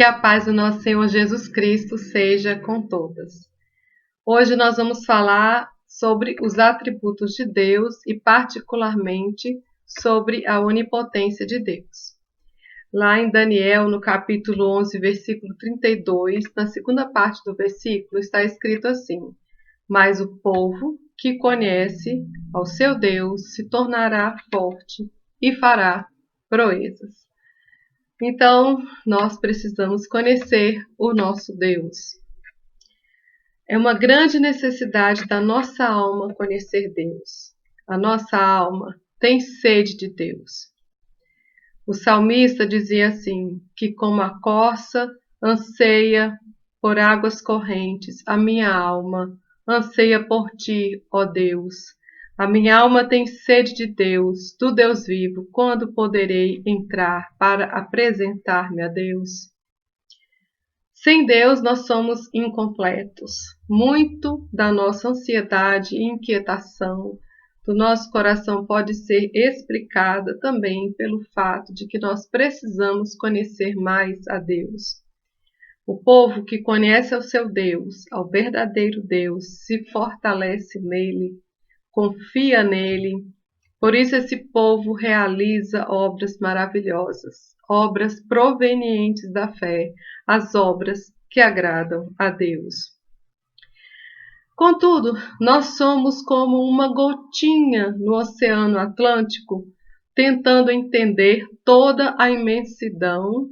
Que a paz do nosso Senhor Jesus Cristo seja com todas. Hoje nós vamos falar sobre os atributos de Deus e particularmente sobre a onipotência de Deus. Lá em Daniel, no capítulo 11, versículo 32, na segunda parte do versículo, está escrito assim: Mas o povo que conhece ao seu Deus se tornará forte e fará proezas. Então, nós precisamos conhecer o nosso Deus. É uma grande necessidade da nossa alma conhecer Deus. A nossa alma tem sede de Deus. O salmista dizia assim, que como a corça anseia por águas correntes, a minha alma anseia por ti, ó Deus. A minha alma tem sede de Deus, do Deus vivo. Quando poderei entrar para apresentar-me a Deus? Sem Deus nós somos incompletos. Muito da nossa ansiedade e inquietação do nosso coração pode ser explicada também pelo fato de que nós precisamos conhecer mais a Deus. O povo que conhece ao seu Deus, ao verdadeiro Deus, se fortalece nele, confia nele. Por isso esse povo realiza obras maravilhosas, obras provenientes da fé, as obras que agradam a Deus. Contudo, nós somos como uma gotinha no Oceano Atlântico, tentando entender toda a imensidão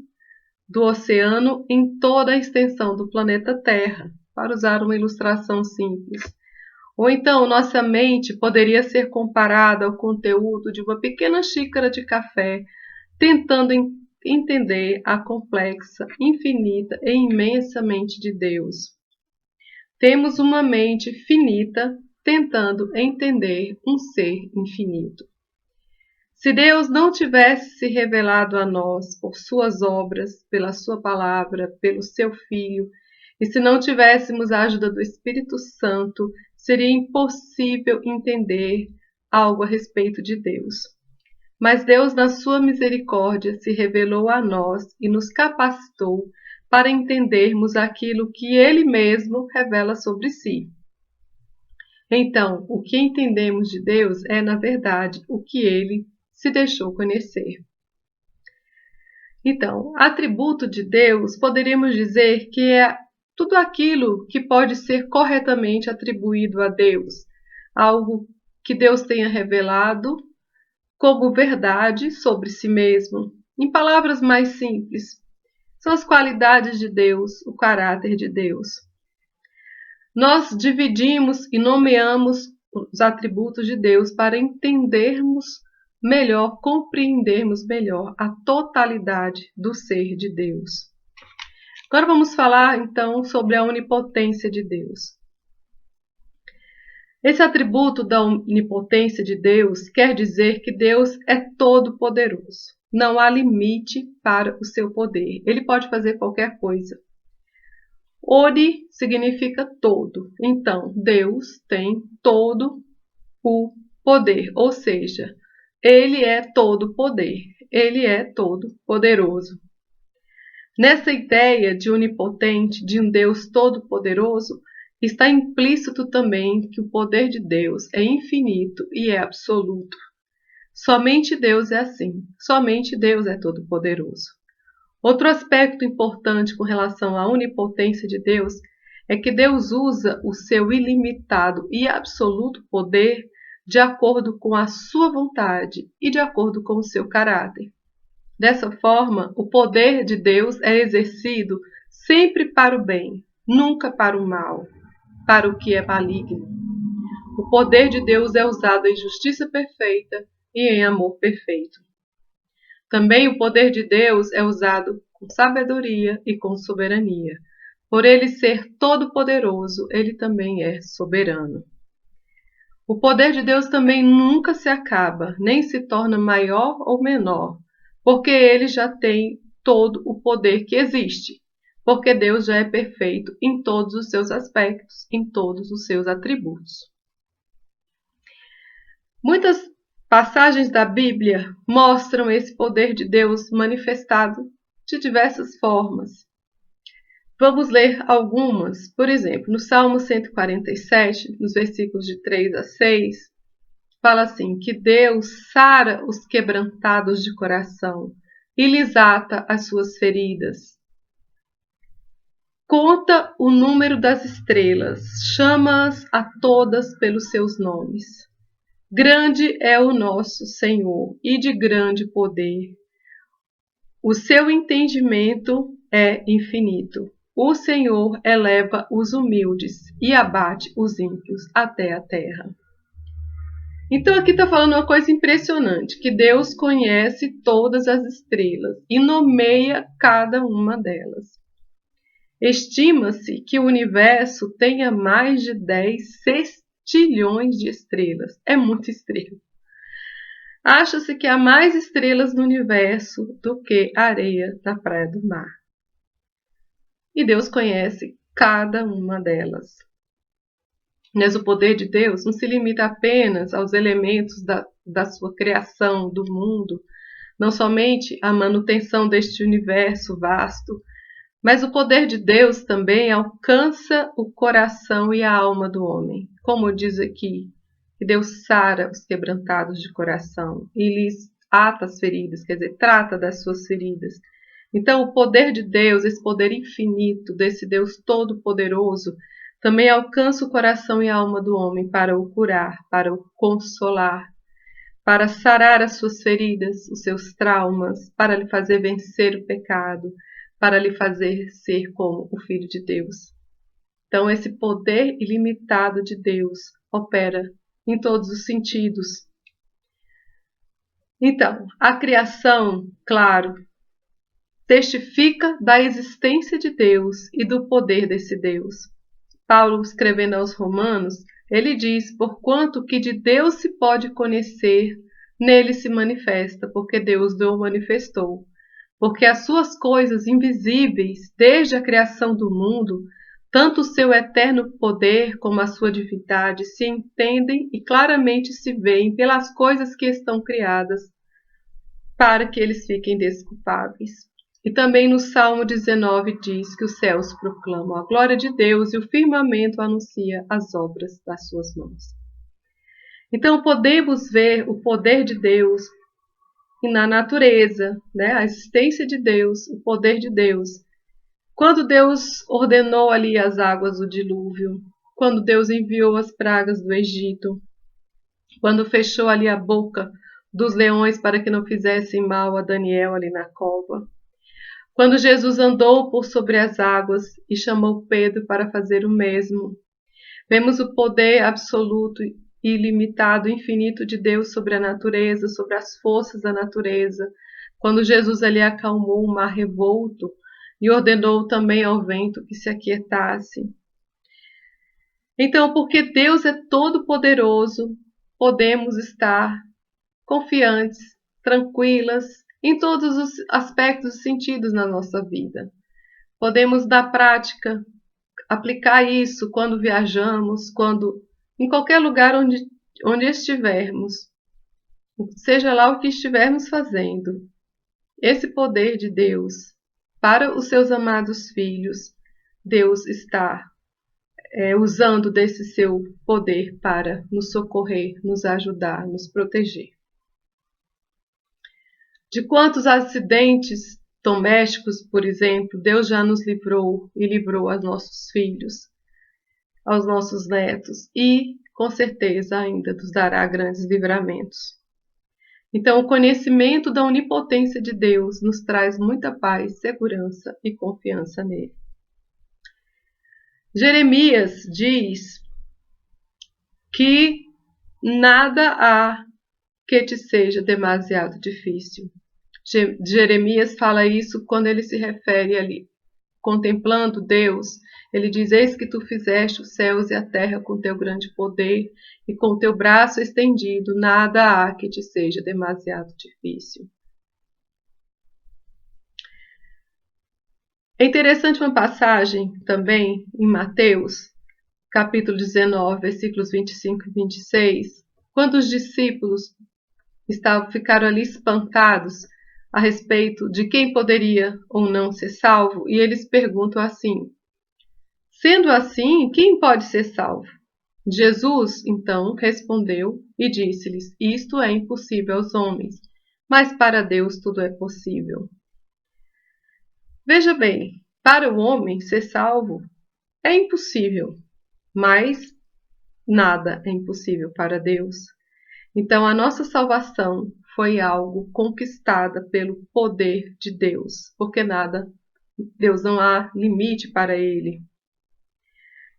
do oceano em toda a extensão do planeta Terra, para usar uma ilustração simples. Ou então, nossa mente poderia ser comparada ao conteúdo de uma pequena xícara de café, tentando entender a complexa, infinita e imensa mente de Deus. Temos uma mente finita tentando entender um ser infinito. Se Deus não tivesse se revelado a nós por suas obras, pela sua palavra, pelo seu Filho, e se não tivéssemos a ajuda do Espírito Santo, seria impossível entender algo a respeito de Deus. Mas Deus, na sua misericórdia, se revelou a nós e nos capacitou para entendermos aquilo que Ele mesmo revela sobre si. Então, o que entendemos de Deus é, na verdade, o que Ele se deixou conhecer. Então, atributo de Deus, poderíamos dizer que é tudo aquilo que pode ser corretamente atribuído a Deus, algo que Deus tenha revelado como verdade sobre si mesmo. Em palavras mais simples, são as qualidades de Deus, o caráter de Deus. Nós dividimos e nomeamos os atributos de Deus para entendermos melhor, compreendermos melhor a totalidade do ser de Deus. Agora vamos falar então sobre a onipotência de Deus. Esse atributo da onipotência de Deus quer dizer que Deus é todo-poderoso. Não há limite para o seu poder. Ele pode fazer qualquer coisa. Ori significa todo. Então, Deus tem todo o poder, ou seja, Ele é todo poder. Ele é todo poderoso. Nessa ideia de onipotente, de um Deus todo-poderoso, está implícito também que o poder de Deus é infinito e é absoluto. Somente Deus é assim. Somente Deus é todo-poderoso. Outro aspecto importante com relação à onipotência de Deus é que Deus usa o seu ilimitado e absoluto poder de acordo com a sua vontade e de acordo com o seu caráter. Dessa forma, o poder de Deus é exercido sempre para o bem, nunca para o mal, para o que é maligno. O poder de Deus é usado em justiça perfeita e em amor perfeito. Também o poder de Deus é usado com sabedoria e com soberania. Por ele ser todo-poderoso, ele também é soberano. O poder de Deus também nunca se acaba, nem se torna maior ou menor, porque ele já tem todo o poder que existe, porque Deus já é perfeito em todos os seus aspectos, em todos os seus atributos. Muitas passagens da Bíblia mostram esse poder de Deus manifestado de diversas formas. Vamos ler algumas. Por exemplo, no Salmo 147, nos versículos de 3 a 6, fala assim, que Deus sara os quebrantados de coração e lhes ata as suas feridas. Conta o número das estrelas, chama-as a todas pelos seus nomes. Grande é o nosso Senhor e de grande poder. O seu entendimento é infinito. O Senhor eleva os humildes e abate os ímpios até a terra. Então aqui está falando uma coisa impressionante, que Deus conhece todas as estrelas e nomeia cada uma delas. Estima-se que o universo tenha mais de 10 sextilhões de estrelas. É muita estrela. Acha-se que há mais estrelas no universo do que areia da praia do mar. E Deus conhece cada uma delas. Mas o poder de Deus não se limita apenas aos elementos da sua criação, do mundo, não somente à manutenção deste universo vasto, mas o poder de Deus também alcança o coração e a alma do homem. Como diz aqui, que Deus sara os quebrantados de coração e lhes ata as feridas, quer dizer, trata das suas feridas. Então, o poder de Deus, esse poder infinito desse Deus todo-poderoso, também alcança o coração e a alma do homem para o curar, para o consolar, para sarar as suas feridas, os seus traumas, para lhe fazer vencer o pecado, para lhe fazer ser como o Filho de Deus. Então, esse poder ilimitado de Deus opera em todos os sentidos. Então, a criação, claro, testifica da existência de Deus e do poder desse Deus. Paulo, escrevendo aos Romanos, ele diz, porquanto que de Deus se pode conhecer, nele se manifesta, porque Deus o manifestou. Porque as suas coisas invisíveis, desde a criação do mundo, tanto o seu eterno poder como a sua divindade se entendem e claramente se veem pelas coisas que estão criadas, para que eles fiquem desculpáveis. E também no Salmo 19 diz que os céus proclamam a glória de Deus e o firmamento anuncia as obras das suas mãos. Então podemos ver o poder de Deus e na natureza, né? A existência de Deus, o poder de Deus. Quando Deus ordenou ali as águas do dilúvio, quando Deus enviou as pragas do Egito, quando fechou ali a boca dos leões para que não fizessem mal a Daniel ali na cova, quando Jesus andou por sobre as águas e chamou Pedro para fazer o mesmo, vemos o poder absoluto ilimitado, infinito de Deus sobre a natureza, sobre as forças da natureza, quando Jesus ali acalmou o mar revolto e ordenou também ao vento que se aquietasse. Então, porque Deus é todo-poderoso, podemos estar confiantes, tranquilas, em todos os aspectos e sentidos na nossa vida. Podemos, na prática, aplicar isso quando viajamos, em qualquer lugar onde estivermos, seja lá o que estivermos fazendo. Esse poder de Deus para os seus amados filhos, Deus está usando desse seu poder para nos socorrer, nos ajudar, nos proteger. De quantos acidentes domésticos, por exemplo, Deus já nos livrou e livrou aos nossos filhos, aos nossos netos e, com certeza, ainda nos dará grandes livramentos. Então, o conhecimento da onipotência de Deus nos traz muita paz, segurança e confiança nele. Jeremias diz que nada há que te seja demasiado difícil. Jeremias fala isso quando ele se refere ali, contemplando Deus. Ele diz, eis que tu fizeste os céus e a terra com teu grande poder e com teu braço estendido, nada há que te seja demasiado difícil. É interessante uma passagem também em Mateus, capítulo 19, versículos 25 e 26, quando os discípulos ficaram ali espantados a respeito de quem poderia ou não ser salvo, e eles perguntam assim: sendo assim, quem pode ser salvo? Jesus, então, respondeu e disse-lhes: isto é impossível aos homens, mas para Deus tudo é possível. Veja bem, para o homem ser salvo é impossível, mas nada é impossível para Deus. Então, a nossa salvação foi algo conquistada pelo poder de Deus, porque Deus não há limite para ele.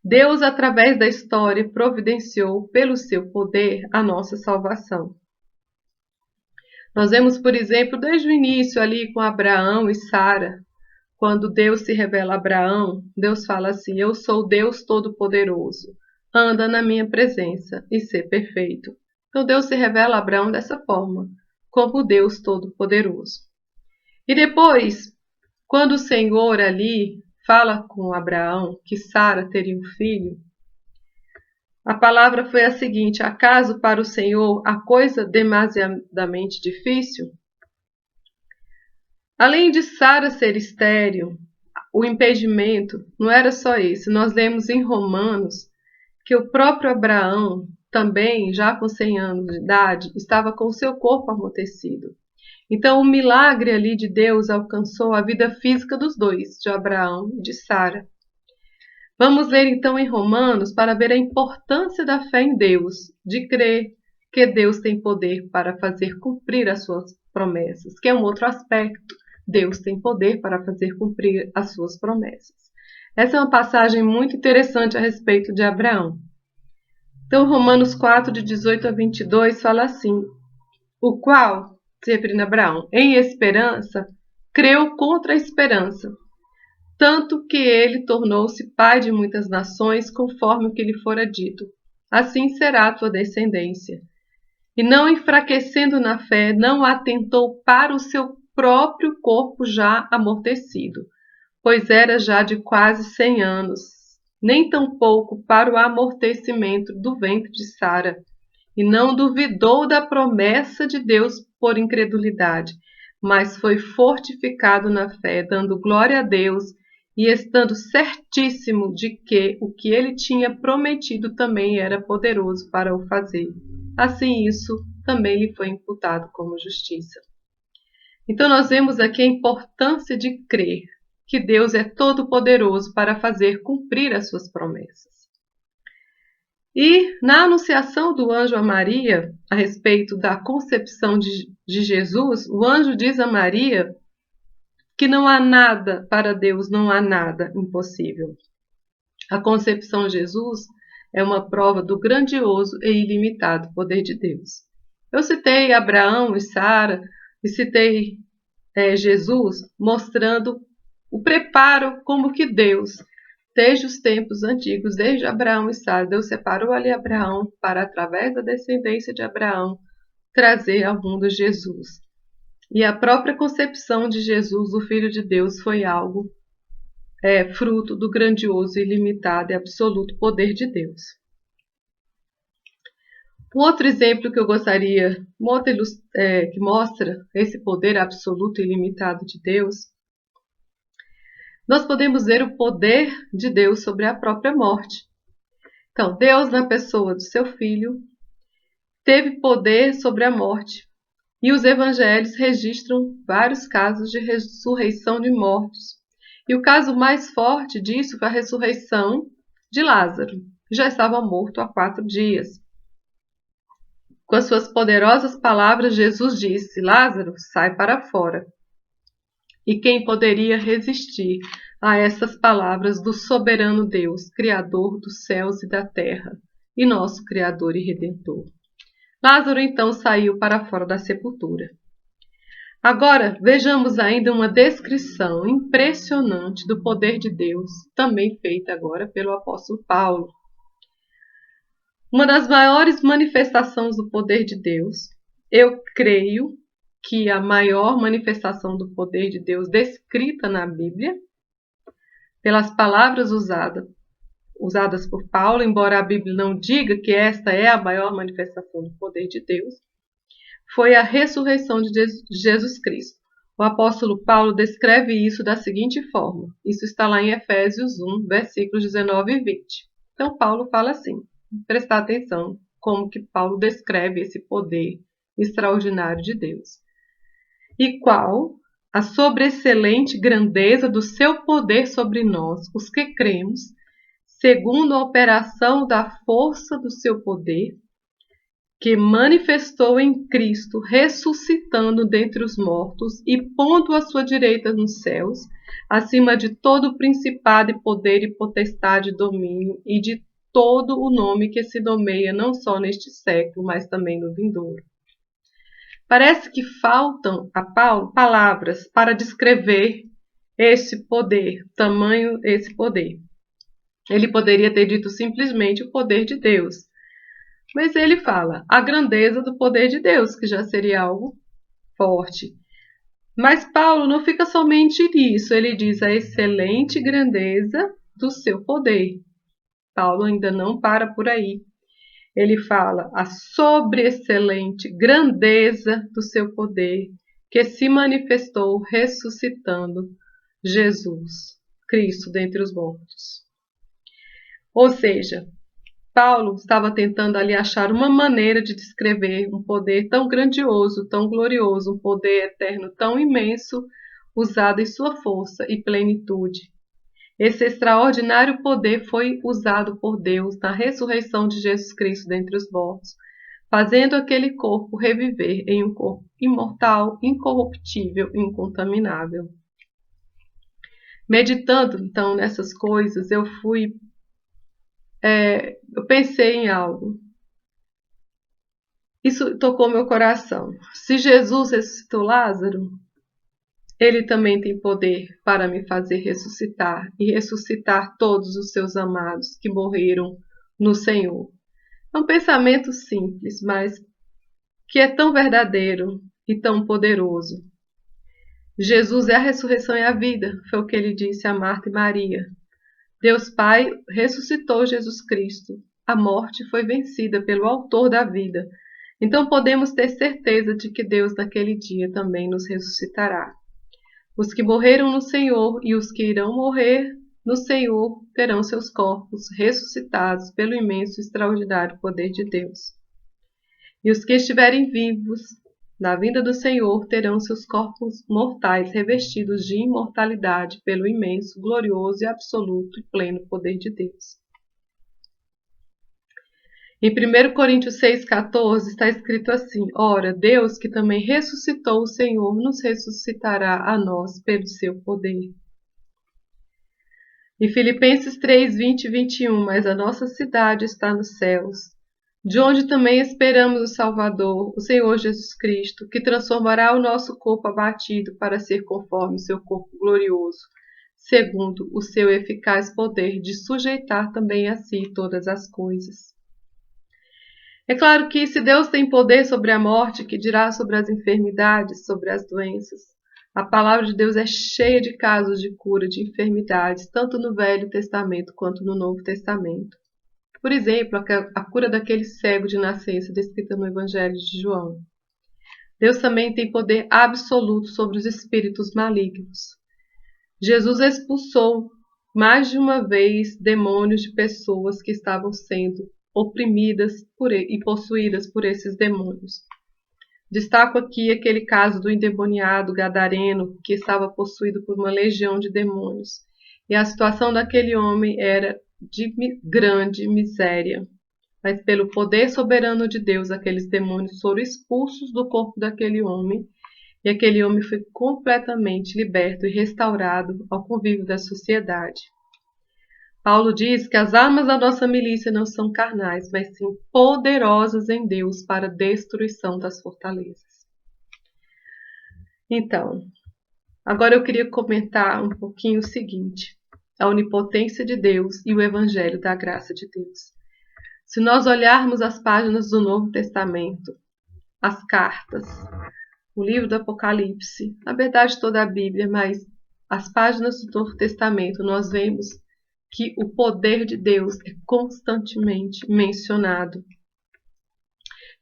Deus, através da história, providenciou pelo seu poder a nossa salvação. Nós vemos, por exemplo, desde o início ali com Abraão e Sara, quando Deus se revela a Abraão, Deus fala assim: eu sou Deus Todo-Poderoso, anda na minha presença e ser perfeito. Então Deus se revela a Abraão dessa forma, como Deus Todo-Poderoso. E depois, quando o Senhor ali fala com Abraão que Sara teria um filho, a palavra foi a seguinte: acaso para o Senhor a coisa demasiadamente difícil? Além de Sara ser estéril, o impedimento não era só esse. Nós lemos em Romanos que o próprio Abraão, também já com 100 anos de idade, estava com o seu corpo amortecido. Então o milagre ali de Deus alcançou a vida física dos dois, de Abraão e de Sara. Vamos ler então em Romanos para ver a importância da fé em Deus, de crer que Deus tem poder para fazer cumprir as suas promessas, que é um outro aspecto. Deus tem poder para fazer cumprir as suas promessas. Essa é uma passagem muito interessante a respeito de Abraão. Então, Romanos 4, de 18 a 22, fala assim: o qual, se referindo a Abraão, em esperança, creu contra a esperança, tanto que ele tornou-se pai de muitas nações, conforme o que lhe fora dito: assim será a tua descendência. E não enfraquecendo na fé, não atentou para o seu próprio corpo já amortecido, pois era já de quase 100 anos, nem tampouco para o amortecimento do ventre de Sara, e não duvidou da promessa de Deus por incredulidade, mas foi fortificado na fé, dando glória a Deus e estando certíssimo de que o que ele tinha prometido também era poderoso para o fazer. Assim, isso também lhe foi imputado como justiça. Então, nós vemos aqui a importância de crer que Deus é todo-poderoso para fazer cumprir as suas promessas. E na anunciação do anjo a Maria, a respeito da concepção de Jesus, o anjo diz a Maria que não há nada, para Deus não há nada impossível. A concepção de Jesus é uma prova do grandioso e ilimitado poder de Deus. Eu citei Abraão e Sara, e citei Jesus mostrando o preparo como que Deus, desde os tempos antigos, desde Abraão e Sara, Deus separou ali Abraão para, através da descendência de Abraão, trazer ao mundo Jesus. E a própria concepção de Jesus, o Filho de Deus, foi algo fruto do grandioso, ilimitado e absoluto poder de Deus. Um outro exemplo que eu gostaria, que mostra esse poder absoluto e ilimitado de Deus, nós podemos ver o poder de Deus sobre a própria morte. Então, Deus, na pessoa do seu Filho, teve poder sobre a morte. E os evangelhos registram vários casos de ressurreição de mortos. E o caso mais forte disso foi a ressurreição de Lázaro, que já estava morto há 4 dias. Com as suas poderosas palavras, Jesus disse: Lázaro, sai para fora. E quem poderia resistir a essas palavras do soberano Deus, Criador dos céus e da terra, e nosso Criador e Redentor? Lázaro então saiu para fora da sepultura. Agora vejamos ainda uma descrição impressionante do poder de Deus, também feita agora pelo apóstolo Paulo. Uma das maiores manifestações do poder de Deus, eu creio que a maior manifestação do poder de Deus descrita na Bíblia, pelas palavras usadas por Paulo, embora a Bíblia não diga que esta é a maior manifestação do poder de Deus, foi a ressurreição de Jesus Cristo. O apóstolo Paulo descreve isso da seguinte forma. Isso está lá em Efésios 1, versículos 19 e 20. Então, Paulo fala assim, prestar atenção como que Paulo descreve esse poder extraordinário de Deus. E qual a sobreexcelente grandeza do seu poder sobre nós, os que cremos, segundo a operação da força do seu poder, que manifestou em Cristo, ressuscitando dentre os mortos e pondo à sua direita nos céus, acima de todo principado e poder e potestade e domínio, e de todo o nome que se nomeia não só neste século, mas também no vindouro. Parece que faltam a Paulo palavras para descrever esse poder, tamanho esse poder. Ele poderia ter dito simplesmente o poder de Deus, mas ele fala a grandeza do poder de Deus, que já seria algo forte. Mas Paulo não fica somente nisso, ele diz a excelente grandeza do seu poder. Paulo ainda não para por aí. Ele fala a sobreexcelente grandeza do seu poder, que se manifestou ressuscitando Jesus, Cristo dentre os mortos. Ou seja, Paulo estava tentando ali achar uma maneira de descrever um poder tão grandioso, tão glorioso, um poder eterno tão imenso, usado em sua força e plenitude. Esse extraordinário poder foi usado por Deus na ressurreição de Jesus Cristo dentre os mortos, fazendo aquele corpo reviver em um corpo imortal, incorruptível e incontaminável. Meditando, então, nessas coisas, eu pensei em algo. Isso tocou meu coração. Se Jesus ressuscitou Lázaro, ele também tem poder para me fazer ressuscitar e ressuscitar todos os seus amados que morreram no Senhor. É um pensamento simples, mas que é tão verdadeiro e tão poderoso. Jesus é a ressurreição e a vida, foi o que ele disse a Marta e Maria. Deus Pai ressuscitou Jesus Cristo. A morte foi vencida pelo autor da vida. Então podemos ter certeza de que Deus naquele dia também nos ressuscitará. Os que morreram no Senhor e os que irão morrer no Senhor terão seus corpos ressuscitados pelo imenso e extraordinário poder de Deus. E os que estiverem vivos na vinda do Senhor terão seus corpos mortais revestidos de imortalidade pelo imenso, glorioso e absoluto e pleno poder de Deus. Em 1 Coríntios 6,14 está escrito assim: Ora, Deus, que também ressuscitou o Senhor, nos ressuscitará a nós pelo seu poder. Em Filipenses 3, 20 e 21, mas a nossa cidade está nos céus, de onde também esperamos o Salvador, o Senhor Jesus Cristo, que transformará o nosso corpo abatido para ser conforme o seu corpo glorioso, segundo o seu eficaz poder de sujeitar também a si todas as coisas. É claro que se Deus tem poder sobre a morte, que dirá sobre as enfermidades, sobre as doenças, a palavra de Deus é cheia de casos de cura de enfermidades, tanto no Velho Testamento quanto no Novo Testamento. Por exemplo, a cura daquele cego de nascença descrita no Evangelho de João. Deus também tem poder absoluto sobre os espíritos malignos. Jesus expulsou mais de uma vez demônios de pessoas que estavam sendo oprimidas e possuídas por esses demônios. Destaco aqui aquele caso do endemoniado gadareno que estava possuído por uma legião de demônios. E a situação daquele homem era de grande miséria. Mas pelo poder soberano de Deus, aqueles demônios foram expulsos do corpo daquele homem e aquele homem foi completamente liberto e restaurado ao convívio da sociedade. Paulo diz que as armas da nossa milícia não são carnais, mas sim poderosas em Deus para a destruição das fortalezas. Então, agora eu queria comentar um pouquinho o seguinte: a onipotência de Deus e o Evangelho da graça de Deus. Se nós olharmos as páginas do Novo Testamento, as cartas, o livro do Apocalipse, na verdade toda a Bíblia, mas as páginas do Novo Testamento, nós vemos que o poder de Deus é constantemente mencionado.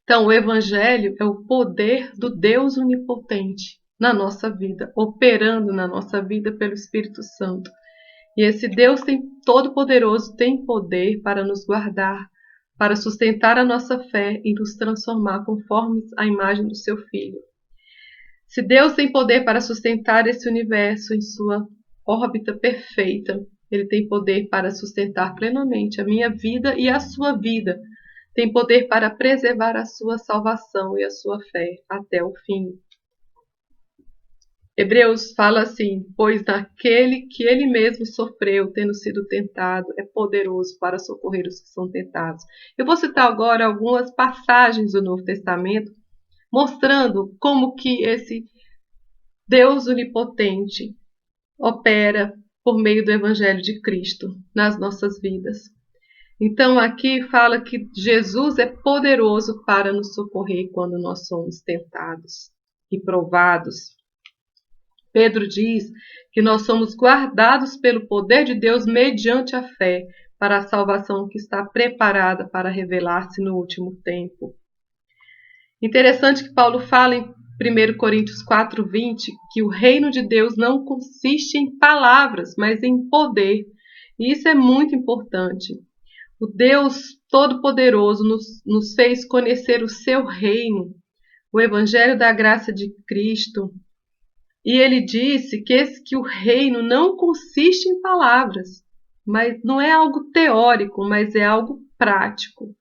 Então, o Evangelho é o poder do Deus onipotente na nossa vida, operando na nossa vida pelo Espírito Santo. E esse Deus todo-poderoso tem poder para nos guardar, para sustentar a nossa fé e nos transformar conforme a imagem do seu Filho. Se Deus tem poder para sustentar esse universo em sua órbita perfeita, Ele tem poder para sustentar plenamente a minha vida e a sua vida. Tem poder para preservar a sua salvação e a sua fé até o fim. Hebreus fala assim: pois naquele que ele mesmo sofreu, tendo sido tentado, é poderoso para socorrer os que são tentados. Eu vou citar agora algumas passagens do Novo Testamento, mostrando como que esse Deus onipotente opera por meio do Evangelho de Cristo nas nossas vidas. Então aqui fala que Jesus é poderoso para nos socorrer quando nós somos tentados e provados. Pedro diz que nós somos guardados pelo poder de Deus mediante a fé para a salvação que está preparada para revelar-se no último tempo. Interessante que Paulo fala em 1 Coríntios 4:20 que o reino de Deus não consiste em palavras, mas em poder. E isso é muito importante. O Deus Todo-Poderoso nos fez conhecer o seu reino, o Evangelho da graça de Cristo. E ele disse que o reino não consiste em palavras, mas não é algo teórico, mas é algo prático,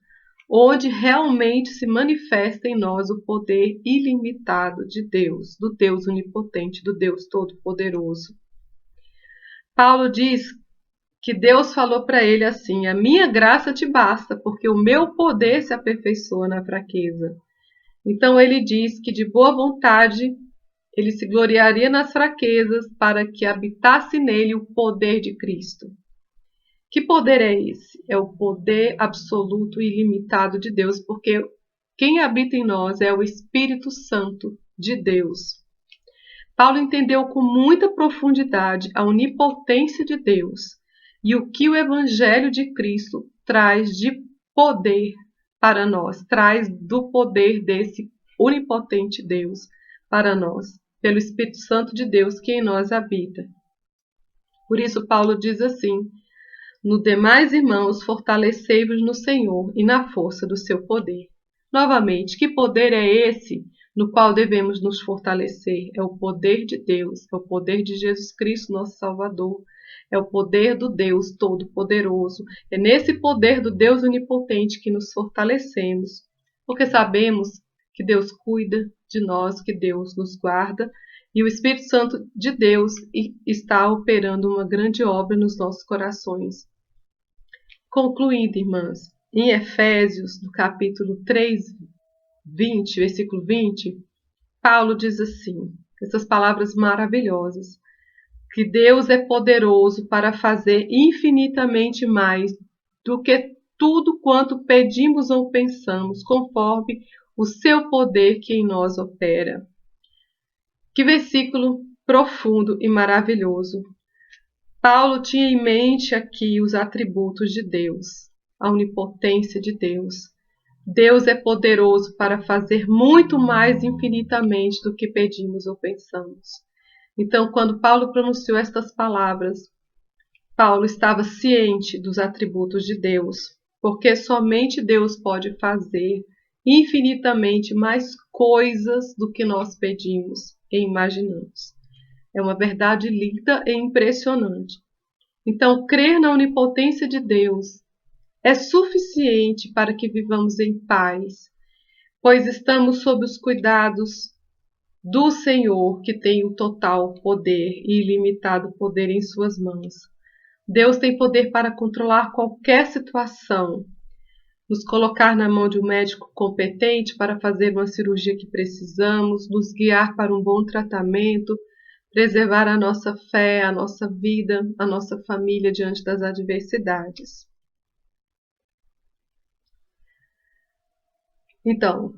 onde realmente se manifesta em nós o poder ilimitado de Deus, do Deus onipotente, do Deus Todo-Poderoso. Paulo diz que Deus falou para ele assim: a minha graça te basta, porque o meu poder se aperfeiçoa na fraqueza. Então ele diz que de boa vontade ele se gloriaria nas fraquezas para que habitasse nele o poder de Cristo. Que poder é esse? É o poder absoluto e ilimitado de Deus, porque quem habita em nós é o Espírito Santo de Deus. Paulo entendeu com muita profundidade a onipotência de Deus e o que o Evangelho de Cristo traz de poder para nós, traz do poder desse onipotente Deus para nós, pelo Espírito Santo de Deus que em nós habita. Por isso Paulo diz assim: no demais, irmãos, fortalecei-vos no Senhor e na força do seu poder. Novamente, que poder é esse no qual devemos nos fortalecer? É o poder de Deus, é o poder de Jesus Cristo, nosso Salvador. É o poder do Deus Todo-Poderoso. É nesse poder do Deus Onipotente que nos fortalecemos, porque sabemos que Deus cuida de nós, que Deus nos guarda, e o Espírito Santo de Deus está operando uma grande obra nos nossos corações. Concluindo, irmãs, em Efésios, no capítulo 3, 20, versículo 20, Paulo diz assim, essas palavras maravilhosas: que Deus é poderoso para fazer infinitamente mais do que tudo quanto pedimos ou pensamos, conforme o seu poder que em nós opera. Que versículo profundo e maravilhoso! Paulo tinha em mente aqui os atributos de Deus, a onipotência de Deus. Deus é poderoso para fazer muito mais infinitamente do que pedimos ou pensamos. Então, quando Paulo pronunciou estas palavras, Paulo estava ciente dos atributos de Deus, porque somente Deus pode fazer infinitamente mais coisas do que nós pedimos e imaginamos. É uma verdade linda e impressionante. Então, crer na onipotência de Deus é suficiente para que vivamos em paz, pois estamos sob os cuidados do Senhor, que tem o total poder e ilimitado poder em suas mãos. Deus tem poder para controlar qualquer situação, nos colocar na mão de um médico competente para fazer uma cirurgia que precisamos, nos guiar para um bom tratamento, preservar a nossa fé, a nossa vida, a nossa família diante das adversidades. Então,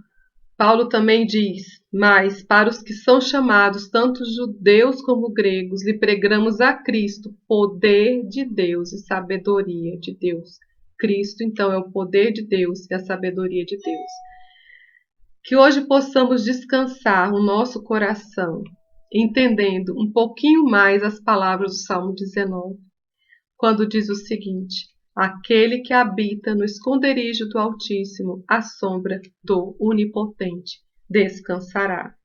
Paulo também diz: mas para os que são chamados, tanto judeus como gregos, lhe pregamos a Cristo, poder de Deus e sabedoria de Deus. Cristo, então, é o poder de Deus e a sabedoria de Deus. Que hoje possamos descansar o nosso coração entendendo um pouquinho mais as palavras do Salmo 19, quando diz o seguinte: aquele que habita no esconderijo do Altíssimo, à sombra do Onipotente, descansará.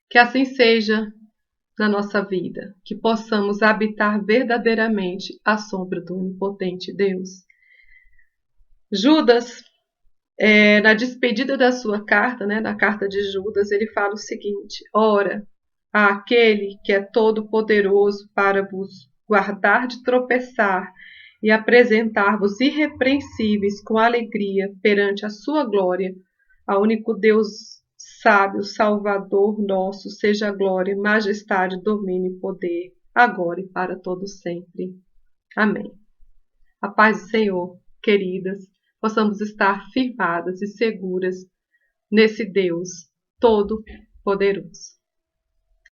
Que assim seja na nossa vida, que possamos habitar verdadeiramente à sombra do Onipotente Deus. Judas, na despedida da sua carta, na carta de Judas, ele fala o seguinte: ora, àquele que é todo-poderoso para vos guardar de tropeçar e apresentar-vos irrepreensíveis com alegria perante a sua glória, ao único Deus sábio, Salvador nosso, seja a glória, majestade, domínio e poder, agora e para todo sempre. Amém. A paz do Senhor, queridas, possamos estar firmadas e seguras nesse Deus Todo-Poderoso.